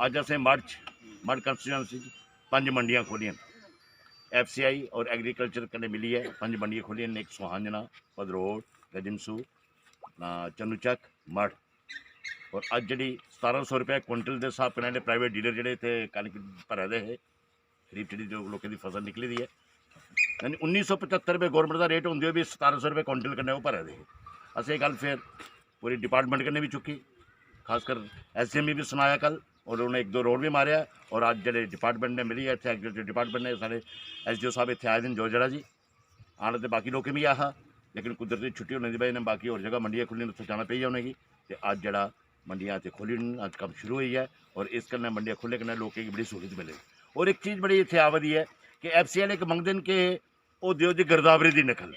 अज असें मढ़ कंस्टिट्यूएंसी 5 मंडियां खोलियां। FCI और एग्रीकल्चर कन्नै मिलियै 5 मंडियां खोलियां। एक सुहांजना, भदरोड़, गजनसू, चन्नूचक, मढ़। और अज जी 1700 रुपये कुंटल के हिसाब कन्नै प्राइवेट डीलर जोड़े इतने कनक भरे दे हे, खरीफ जी जो लोगों की फसल निकली दी है, यानी 1975 रुपये गौरमेंट का रेट होंगे भी 1700 रुपये कुंटल कन्नै वो भरे दे। असें गल फिर पूरी डिपार्टमेंट कन्नै भी चुकी, खासकर SDM भी सुनाया कल, और उन्हें 1-2 रोड भी मारे। और अज जो डिपार्टमेंट ने मिली है इतने एग्रीकल्चर डिपार्टमेंट ने साढ़े SDO साहब इतने आए दिन जोजड़ा जी आने तो बाकी लोग भी आहा, लेकिन कुदरती छुट्टी होने की वजह ने बाकी और जगह मंडियां खुली उत्थे जाना पेई उनेंगी। तो अज जड़ा मंडियां इतने खोली अज कम शुरू हुई है, और इस कन्नै मंडियां खुलने कन्नै लोगों की बड़ी सहूलत मिले। और एक चीज़ बड़ी इतने आवदी है कि FCI एक मंगते हैं कि वो दियो जी गिरदावरी की नकल।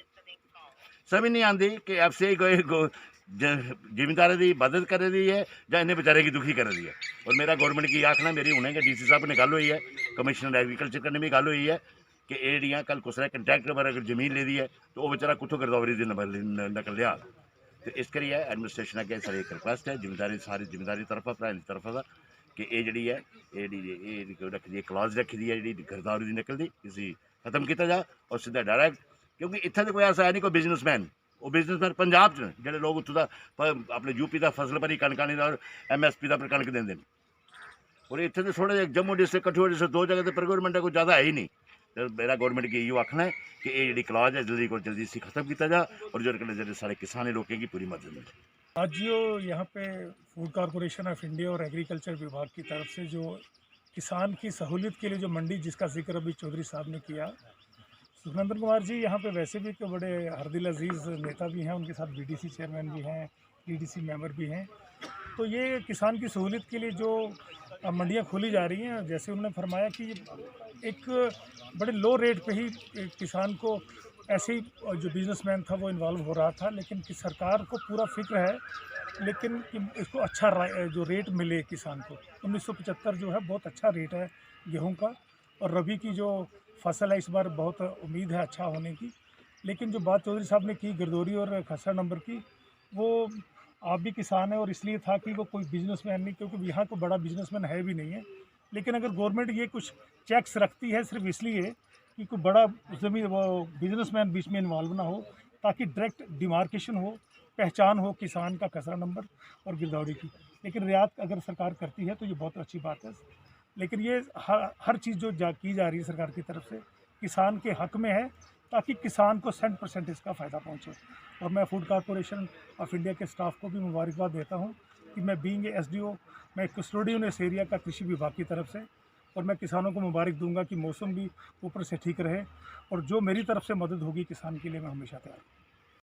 समझ नहीं आती कि FCI कोई जिमींदारों की मदद कर रही है या इन्हें बेचारे की दुखी कर रही है। और मेरा गौरमेंट की आखना, मेरी हुने कि DC साहब ने गल हुई है, कमिश्नर एग्रीकल्चर कन्नै भी गल हुई है कि ये जड़ियाँ कल कुछ ने कंट्रैक्टर पर अगर जमीन ले दी है तो वह बेचारा कुत्थों गिरदावरी की नकल लिया। तो इस करिए एडमिनिस्ट्रेशन अगे सारी एक रिक्वेस्ट है जिम्मेदारी सारी जिम्मेदारी तरफा भ्राएं की तरफा का कि ये जी है ये रखी दी क्लॉज रखी दी है जी गिरदावरी की नकल की, इसी खत्म किया जाए और सीधा डायरैक्ट। क्योंकि इतना तो कोई ऐसा है नहीं कोई बिजनेसमैन, वो बिजनेसमैन पंजाब च जो लोग उत्थों का अपने UP का फसल भरी कनक आनी और MSP का कनक देंगे। और इतने तो थोड़े जहे जम्मू डिस्ट्रिक्ट कठुआ डिस्ट्रिक्ट 2 जगह पर गौरमेंट कोई ज़्यादा है ही नहीं। तो मेरा गौरमेंट की इो आखना है कि ये जी क्लॉज है जल्दी को जल्दी इसी खत्म किया जाए और जो सारे किसान लोगों की पूरी मदद मिले। आज जो यहाँ पे फूड कॉरपोरेशन ऑफ इंडिया और एग्रीकल्चर विभाग की तरफ से जो किसान की सहूलियत के लिए जो मंडी जिसका जिक्र अभी चौधरी साहब ने किया, सुखनंदन कुमार जी यहाँ पे वैसे भी तो बड़े हरदिल अजीज़ नेता भी हैं, उनके साथ BDC चेयरमैन भी हैं, DDC मेंबर भी हैं। तो ये किसान की सहूलियत के लिए जो मंडियाँ खोली जा रही हैं, जैसे उन्होंने फरमाया कि एक बड़े लो रेट पे ही किसान को ऐसे ही जो बिजनेसमैन था वो इन्वॉल्व हो रहा था, लेकिन कि सरकार को पूरा फिक्र है लेकिन इसको अच्छा जो रेट मिले किसान को। 1975 जो है बहुत अच्छा रेट है गेहूं का, और रबी की जो फसल है इस बार बहुत उम्मीद है अच्छा होने की। लेकिन जो बात चौधरी साहब ने की गिरदौरी और खसरा नंबर की, वो आप भी किसान है और इसलिए था कि वो कोई बिजनेसमैन नहीं, क्योंकि यहाँ को बड़ा बिजनेसमैन है भी नहीं है। लेकिन अगर गवर्नमेंट ये कुछ चेक्स रखती है सिर्फ इसलिए कि कोई बड़ा ज़मीन वो बिजनेसमैन बीच में इन्वॉल्व ना हो, ताकि डायरेक्ट डिमार्केशन हो, पहचान हो किसान का खसरा नंबर और गिरदौरी की। लेकिन रियायत अगर सरकार करती है तो ये बहुत अच्छी बात है। लेकिन ये हर चीज़ जो की जा रही है सरकार की तरफ से किसान के हक में है, ताकि किसान को 100% इसका फ़ायदा पहुँचे। और मैं फूड कॉरपोरेशन ऑफ इंडिया के स्टाफ को भी मुबारकबाद देता हूँ कि मैं बीइंग SDO मैं कस्टोडियन इस एरिया का कृषि विभाग की तरफ से, और मैं किसानों को मुबारक दूंगा कि मौसम भी ऊपर से ठीक रहे, और जो मेरी तरफ से मदद होगी किसान के लिए मैं हमेशा तैयार हूँ।